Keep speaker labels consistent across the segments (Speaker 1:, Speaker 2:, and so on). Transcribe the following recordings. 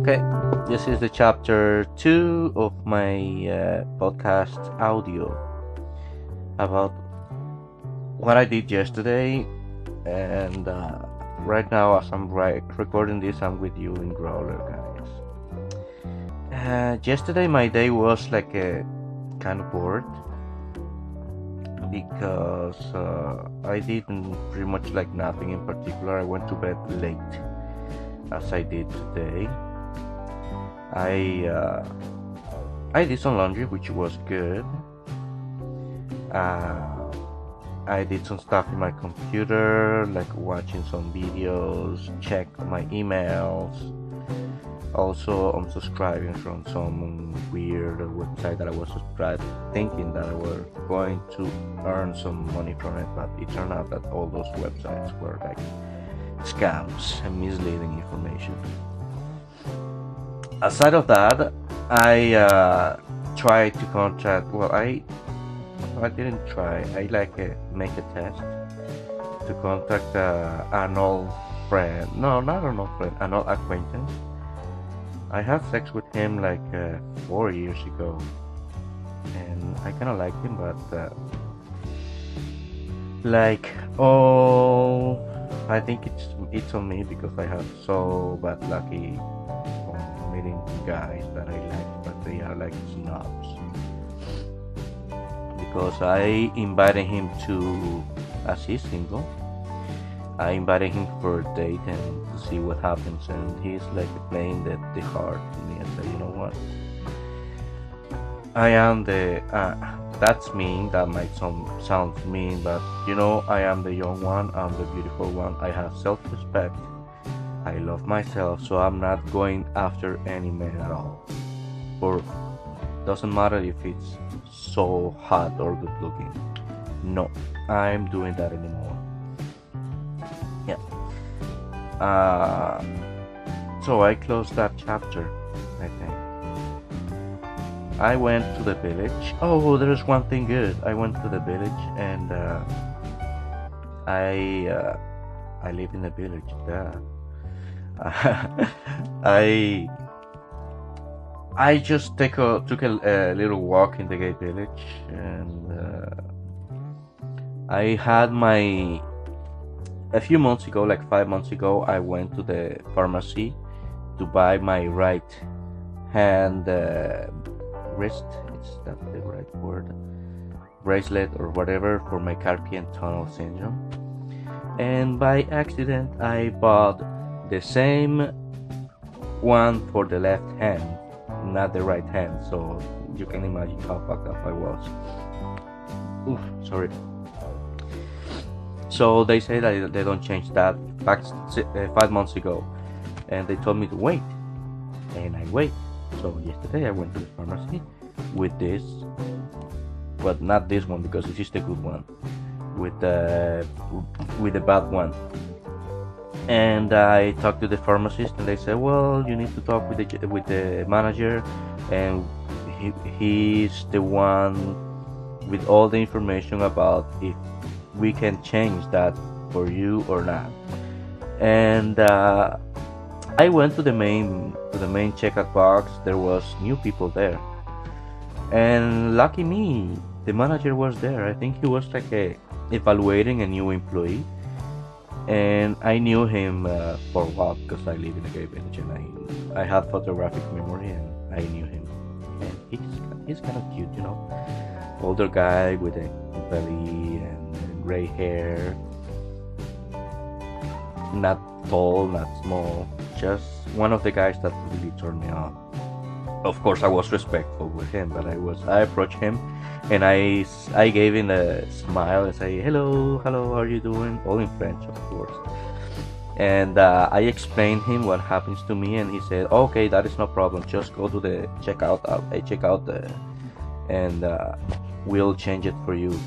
Speaker 1: Okay, this is the chapter 2 of my podcast audio about what I did yesterday. And right now, as I'm recording this, I'm with you in Growler, guys. Yesterday, my day was like a kind of bored because I didn't pretty much like nothing in particular. I went to bed late as I did today. I did some laundry, which was good. I did some stuff in my computer, like watching some videos, check my emails. Also, unsubscribing from some weird website that I was subscribed, thinking that I was going to earn some money from it, but it turned out that all those websites were like scams and misleading information. Aside of that, I tried to contact. Well, I didn't try. I make a test to contact an old friend. No, not an old friend, an old acquaintance. I had sex with him like 4 years ago, and I kind of liked him, but I think it's on me because I have so bad lucky on meeting guys that I like, but they are like snobs. Because I invited him to, as he's single, I invited him for a date and to see what happens, and he's like playing the hard to me. I said, you know what? I am the. That's mean. That might sound mean, but I am the young one. I'm the beautiful one. I have self-respect. I love myself, so I'm not going after any man at all. Or doesn't matter if it's so hot or good looking. No, I'm doing that anymore. Yeah. So I closed that chapter, I think. I went to the village. Oh, there's one thing good. I went to the village and I live in the village. I just took a little walk in the gay village, and I had a few months ago, like 5 months ago, I went to the pharmacy to buy my right hand wrist, is that the right word, bracelet or whatever, for my carpal tunnel syndrome. And by accident I bought the same one for the left hand, not the right hand, so you can imagine how fucked up I was. Oof, sorry. So they say that they don't change that back 5 months ago, and they told me to wait, and I wait. So yesterday I went to the pharmacy with this, but not this one because this is the good one, with the bad one. And I talked to the pharmacist, and they said, well, you need to talk with the manager, and he's the one with all the information about if we can change that for you or not. And I went to the main checkout box. There was new people there, and lucky me, the manager was there. I think he was like evaluating a new employee. And I knew him for a while because I live in a gay village, and I have photographic memory, and I knew him. And he's kind of cute, older guy with a belly and gray hair, not tall, not small, just one of the guys that really turned me on. Of course, I was respectful with him, but I approached him, and I gave him a smile and say, hello, how are you doing? All in French, of course. And I explained him what happens to me, and he said, okay, that is no problem. Just go to the checkout. And we'll change it for you.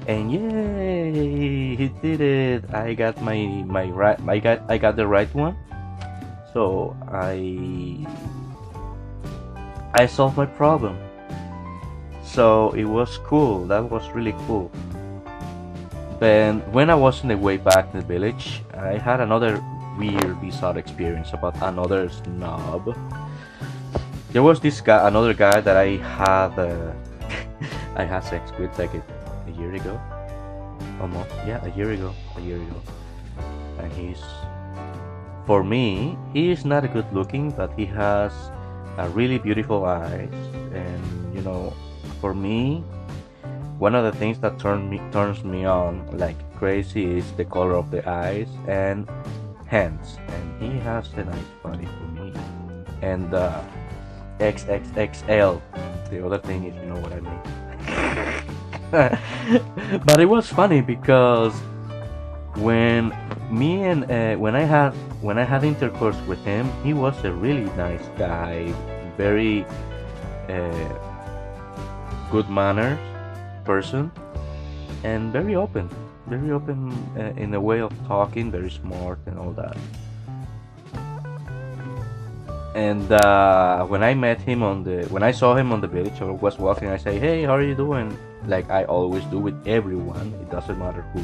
Speaker 1: And yay, he did it. I got my right. I got the right one. So I solved my problem. So it was cool. That was really cool. Then when I was on the way back to the village, I had another weird, bizarre experience about another snob. There was this guy, another guy that I had, I had sex with like a year ago, almost. Yeah, a year ago, and for me, he is not good looking, but he has a really beautiful eyes, and for me, one of the things that turns me on like crazy is the color of the eyes and hands, and he has a nice body for me, and XXXL. The other thing is, you know what I mean. But it was funny because when me and when I had intercourse with him, he was a really nice guy, very uh, good manners person, and very open in a way of talking, very smart and all that. And when I saw him on the beach or was walking, I say, "Hey, how are you doing?" Like I always do with everyone. It doesn't matter who.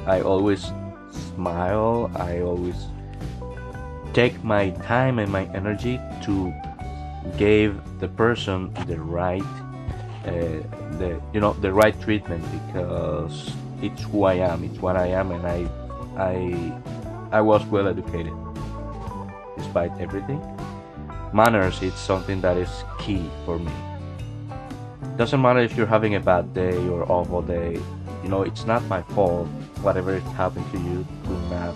Speaker 1: I always smile. I always take my time and my energy to give the person the right the right treatment, because it's who I am, it's what I am, and I was well educated despite everything. Manners, it's something that is key for me. Doesn't matter if you're having a bad day or awful day. It's not my fault. Whatever is happened to you, do not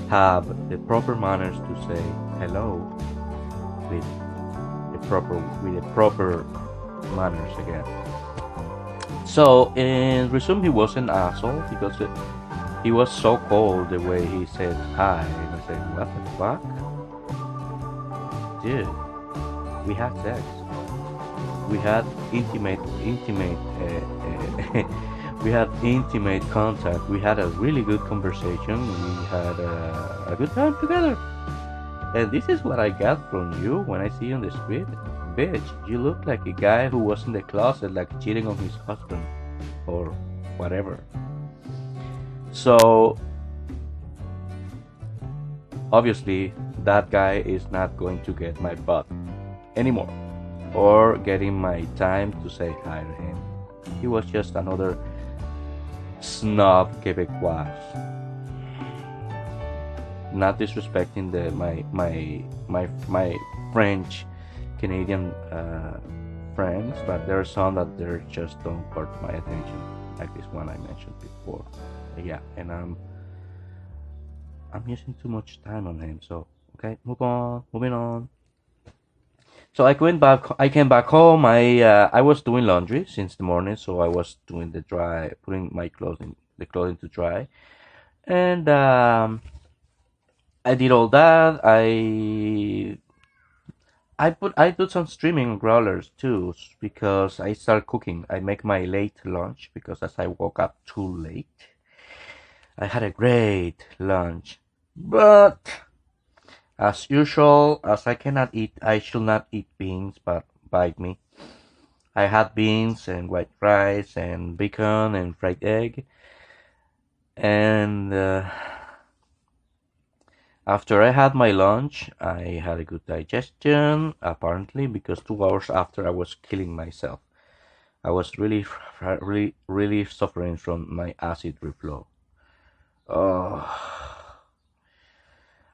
Speaker 1: have the proper manners to say hello with the proper manners again. So in resume, he was an asshole because he was so cold the way he said hi, and I said, "What the fuck, dude? We had sex. We had we had intimate contact. We had a really good conversation. We had a good time together. And this is what I got from you when I see you on the street. Bitch, you look like a guy who was in the closet, like cheating on his husband or whatever." So obviously that guy is not going to get my butt anymore, or getting my time to say hi to him. He was just another snob Quebecois. Not disrespecting my French Canadian friends, but there are some that they just don't court my attention, like this one I mentioned before. Yeah, and I'm using too much time on him. So okay, moving on. So I came back home. I was doing laundry since the morning, so I was doing the dry, putting the clothing to dry, and I did all that. I do some streaming on growlers too, because I start cooking. I make my late lunch because as I woke up too late, I had a great lunch. But as usual, as I should not eat beans, but bite me. I had beans and white rice and bacon and fried egg, and after I had my lunch, I had a good digestion, apparently, because 2 hours after I was killing myself. I was really suffering from my acid reflux. Oh,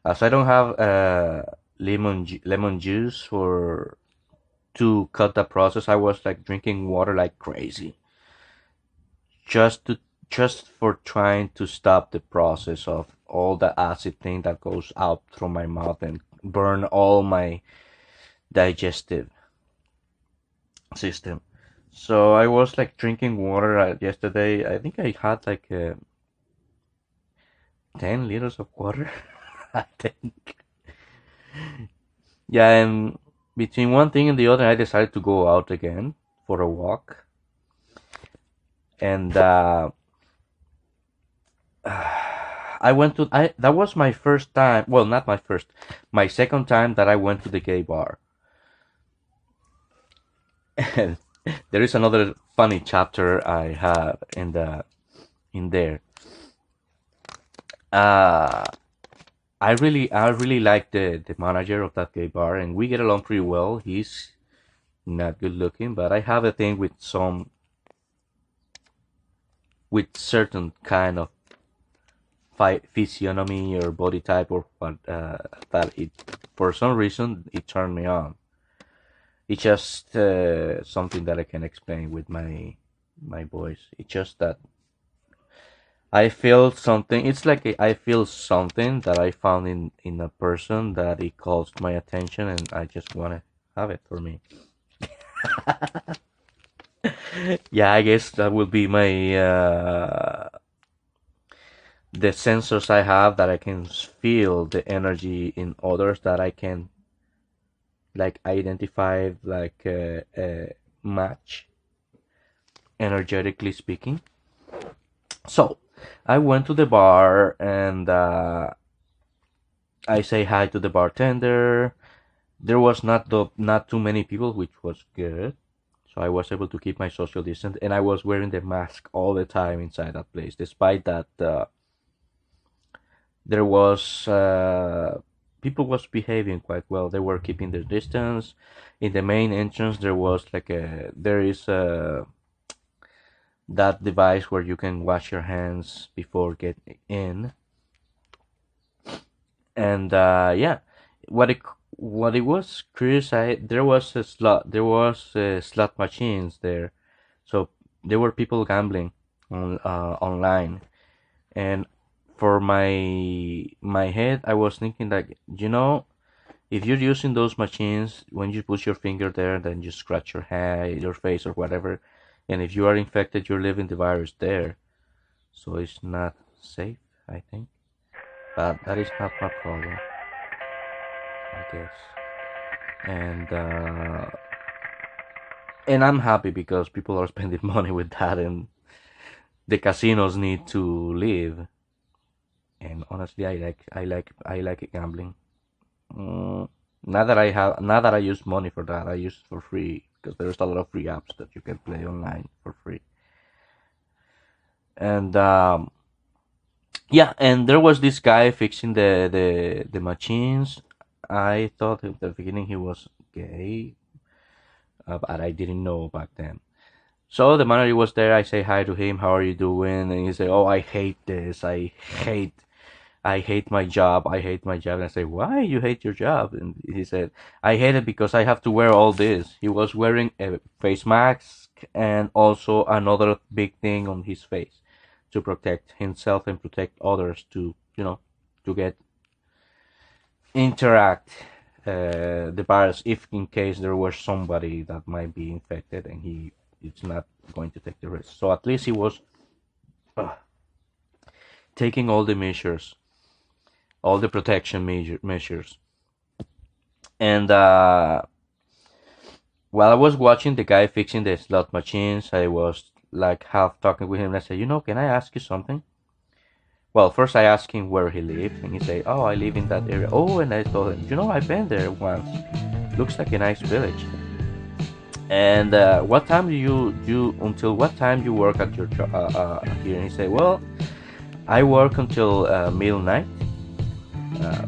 Speaker 1: as I don't have lemon juice or to cut the process, I was like drinking water like crazy, just to just for trying to stop the process of all the acid thing that goes out through my mouth and burn all my digestive system. So I was like drinking water yesterday. I think I had like 10 liters of water. I think. Yeah, and between one thing and the other, I decided to go out again for a walk. And I went to I that was my first time. Well, not my first, my second time that I went to the gay bar. And there is another funny chapter I have in there. Uh I really like the manager of that gay bar, and we get along pretty well. He's not good looking, but I have a thing with certain kind of physiognomy or body type or what that it for some reason it turned me on. It's just something that I can explain with my voice. It's just that I feel something. It's like I feel something that I found in a person that it calls my attention, and I just want to have it for me. Yeah, I guess that will be my the sensors I have that I can feel the energy in others that I can like identify like a match energetically speaking. So I went to the bar and I say hi to the bartender. There was not too many people, which was good. So I was able to keep my social distance, and I was wearing the mask all the time inside that place, despite that there was people was behaving quite well. They were keeping their distance. In the main entrance, there is that device where you can wash your hands before getting in, and yeah, what it what it was curious, there was slot machines there, so there were people gambling online, and for my head, I was thinking like, if you're using those machines, when you put your finger there, then you scratch your head, your face, or whatever, and if you are infected, you're leaving the virus there, so it's not safe, I think. But that is not my problem, I guess. And and I'm happy because people are spending money with that, and the casinos need to live. And honestly, I like gambling. Mm, not that I use money for that. I use it for free because there's a lot of free apps that you can play online for free. And yeah, and there was this guy fixing the machines. I thought at the beginning he was gay, but I didn't know back then. So the manager was there. I say hi to him. How are you doing? And he said, "Oh, I hate this. Hate I hate my job. I hate my job." And I say, "Why you hate your job?" And he said, "I hate it because I have to wear all this." He was wearing a face mask and also another big thing on his face to protect himself and protect others to get interact the virus if in case there was somebody that might be infected and he is not going to take the risk. So at least he was uh, taking all the measures, all the protection measures. And while I was watching the guy fixing the slot machines, I was like half talking with him. And I said, can I ask you something? Well, first I asked him where he lived, and he said, "Oh, I live in that area." Oh, and I told him, I've been there once. Looks like a nice village. And what time do you until what time you work at your here? And he said, "Well, I work until midnight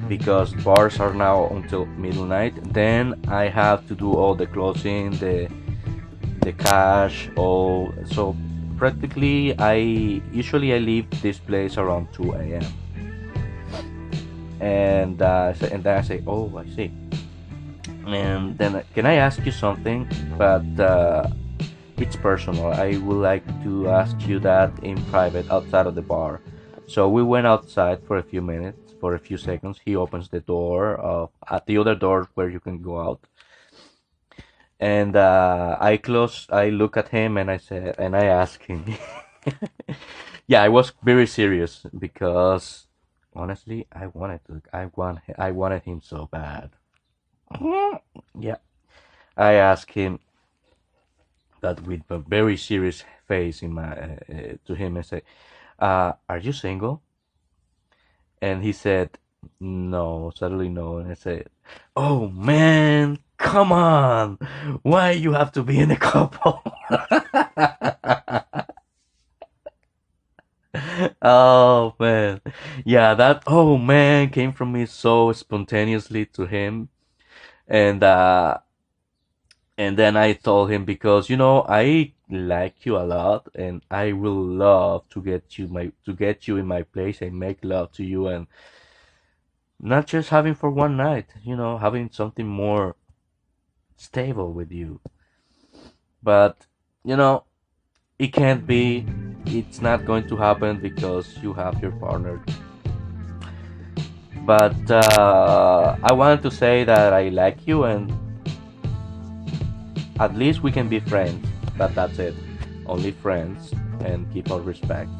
Speaker 1: because bars are now until midnight. Then I have to do all the closing, the cash, all. So practically, I leave this place around 2 a.m. And then I say, oh, I see. And then can I ask you something? But it's personal. I would like to ask you that in private outside of the bar." So we went outside for a few minutes, for a few seconds. He opens the door at the other door where you can go out. And I look at him and I ask him. Yeah, I was very serious because honestly, I wanted him so bad. Yeah, I asked him that with a very serious face to him and say, "Are you single?" And he said, "No, certainly no." And I said, "Oh man, come on! Why you have to be in a couple?" Oh man, yeah, that oh man came from me so spontaneously to him, and then I told him because I like you a lot, and I will love to get you in my place and make love to you, and not just having for one night, having something more stable with you. But you know, it can't be. It's not going to happen because you have your partner. But I wanted to say that I like you, and at least we can be friends. But that's it. Only friends, and keep our respect.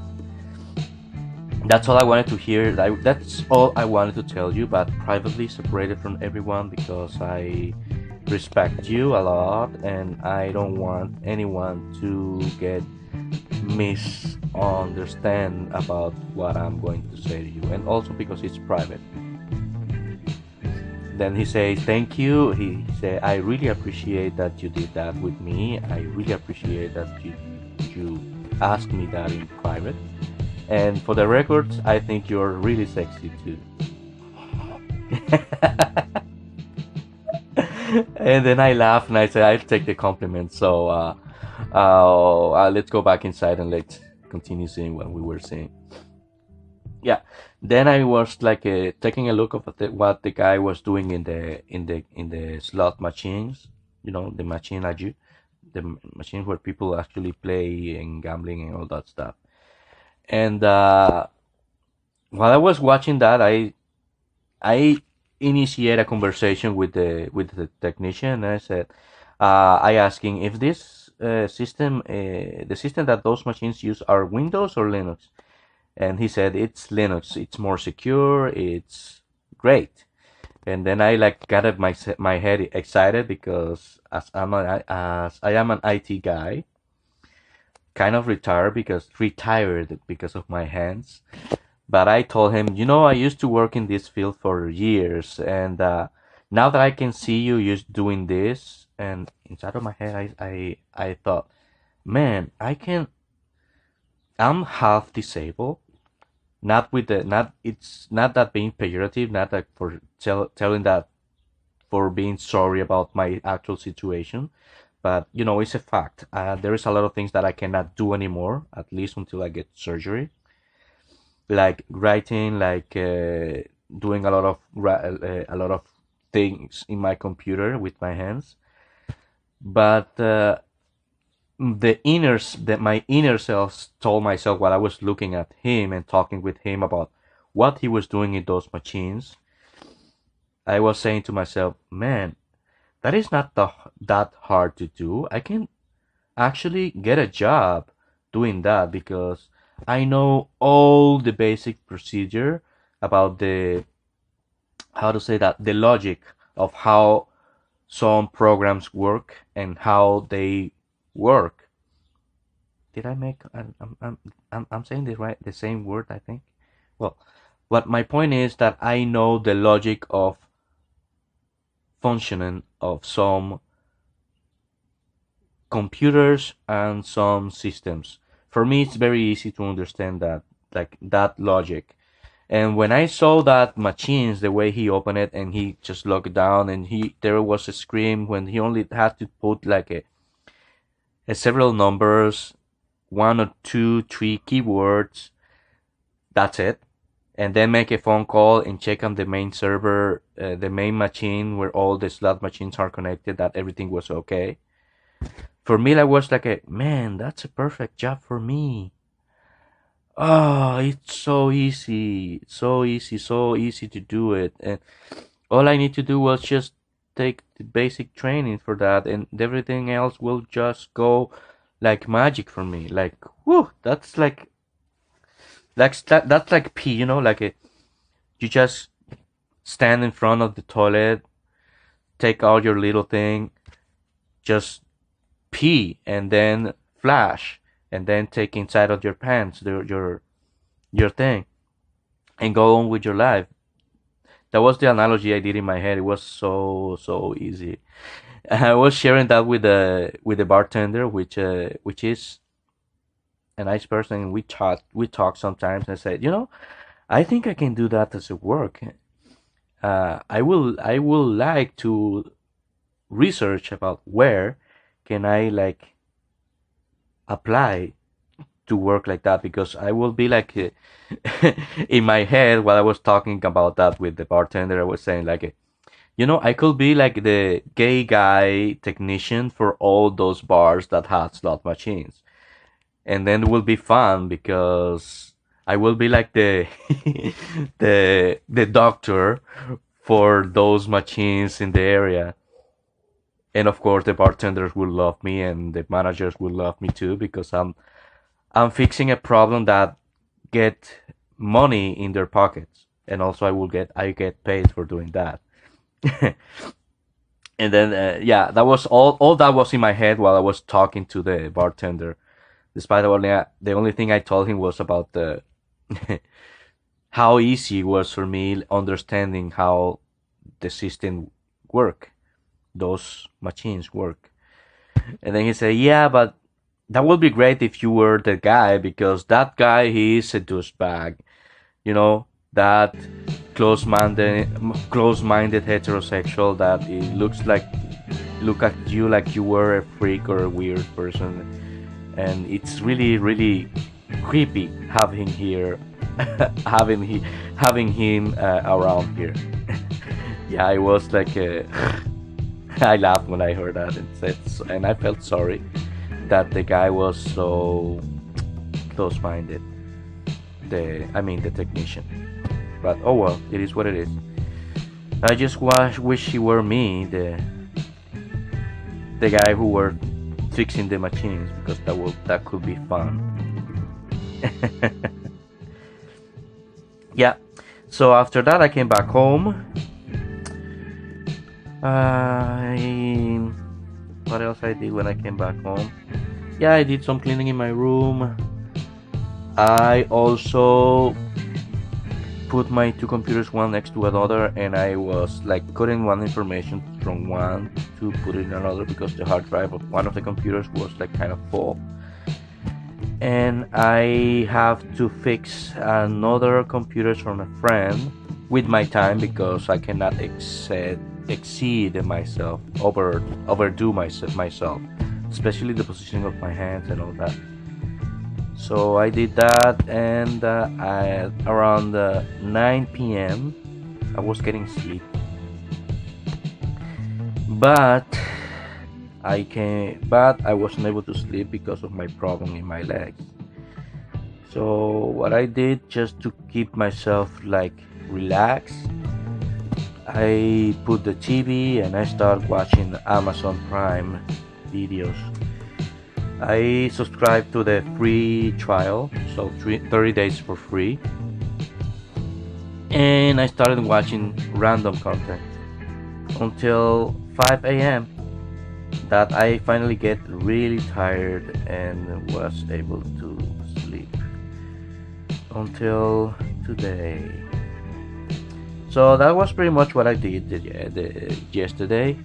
Speaker 1: That's all I wanted to hear. That's all I wanted to tell you, but privately separated from everyone because I respect you a lot and I don't want anyone to get misunderstand about what I'm going to say to you, and also because it's private. Then he says, "Thank you." He said, "I really appreciate that you did that with me. I really appreciate that you asked me that in private. And for the record, I think you're really sexy too." And then I laugh and I say, "I'll take the compliment." So let's go back inside and let's continue seeing what we were seeing. Yeah. Then I was like taking a look of what the guy was doing in the slot machines. The machine like you, the machines where people actually play and gambling and all that stuff. And while I was watching that, I initiate a conversation with the technician. And I said, I asking if this system, the system that those machines use, are Windows or Linux. And he said it's Linux. It's more secure. It's great. And then I like got my head excited because as I am an IT guy, kind of retired because of my hands. But I told him, I used to work in this field for years, and now that I can see you just doing this, and inside of my head, I thought, man, I'm half disabled. Not with the not it's not that being pejorative, not like for telling that for being sorry about my actual situation, but it's a fact. There is a lot of things that I cannot do anymore, at least until I get surgery, like writing, like doing a lot of things in my computer with my hands. But my inner self told myself while I was looking at him and talking with him about what he was doing in those machines. I was saying to myself, man, that is not that hard to do. I can actually get a job doing that because I know all the basic procedure about the how to say that the logic of how some programs work and how they work. Did I make I'm saying this right? The same word, I think. Well, what my point is that I know the logic of functioning of some computers and some systems. For me, it's very easy to understand that, like that logic. And when I saw that machines, the way he opened it and he just looked down and there was a screen when he only had to put like a several numbers, one or two, three keywords. That's it. And then make a phone call and check on the main server, the main machine where all the slot machines are connected, that everything was okay. For me, that was like man, that's a perfect job for me. Oh, it's so easy to do it. And all I need to do was just take the basic training for that, and everything else will just go like magic for me. Like, whoo, that's like pee, you just stand in front of the toilet, take out your little thing, just pee, and then flash, and then take inside of your pants your thing, and go on with your life. That was the analogy I did in my head. It was so easy. I was sharing that with the bartender, which is a nice person, and we talk sometimes. And I said, I think I can do that as a work. I will like to research about where can I like apply to work like that, because I will be like in my head while I was talking about that with the bartender. I was saying like, I could be like the gay guy technician for all those bars that have slot machines, and then it will be fun because I will be like the the doctor for those machines in the area. And of course, the bartenders will love me, and the managers will love me too, because I'm fixing a problem that get money in their pockets, and also I get paid for doing that. And then yeah, that was all that was in my head while I was talking to the bartender. Despite the only thing I told him was about the how easy it was for me understanding how the system work, those machines work. And then he said, "Yeah, but that would be great if you were the guy, because that guy, he is a douchebag. That close-minded, close-minded heterosexual that it looks like look at you like you were a freak or a weird person, and it's really, really creepy having here, having he, having him around here." Yeah, I was like, I laughed when I heard that, and I felt sorry that the guy was so close-minded. The technician. But oh well, it is what it is. I just wish he were me, the guy who were fixing the machines, because that could be fun. Yeah. So after that, I came back home. What else I did when I came back home? Yeah, I did some cleaning in my room. I also put my two computers one next to another, and I was like cutting one information from one to put it in another, because the hard drive of one of the computers was like kind of full. And I have to fix another computers from a friend with my time, because I cannot exceed myself, overdo myself, especially the positioning of my hands and all that. So I did that, and at around 9 p.m. I was getting sleep, but I wasn't able to sleep because of my problem in my legs. So what I did, just to keep myself like relaxed, I put the TV and I start watching Amazon Prime videos. I subscribed to the free trial, so 30 days for free, and I started watching random content until 5 a.m. that I finally get really tired and was able to sleep until today. So that was pretty much what I did yesterday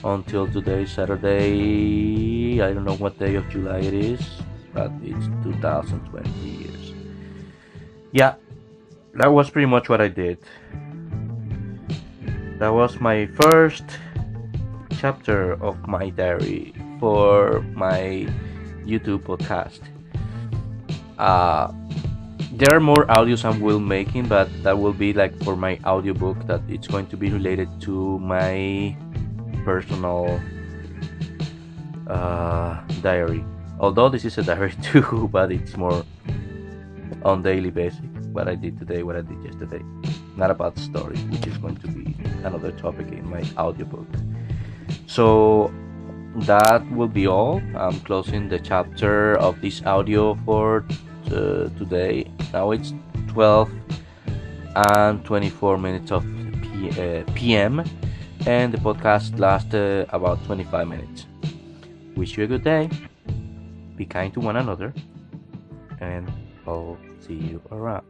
Speaker 1: until today, Saturday. I don't know what day of July it is, but it's 2020 years. Yeah, that was pretty much what I did. That was my first chapter of my diary for my YouTube podcast. Uh, there are more audios I will making, but that will be like for my audiobook, that it's going to be related to my personal diary. Although this is a diary too, but it's more on daily basis. What I did today, what I did yesterday. Not about story, which is going to be another topic in my audiobook. So that will be all. I'm closing the chapter of this audio for today. Now it's 12 and 24 minutes of PM, and the podcast lasted about 25 minutes. Wish you a good day. Be kind to one another, and I'll see you around.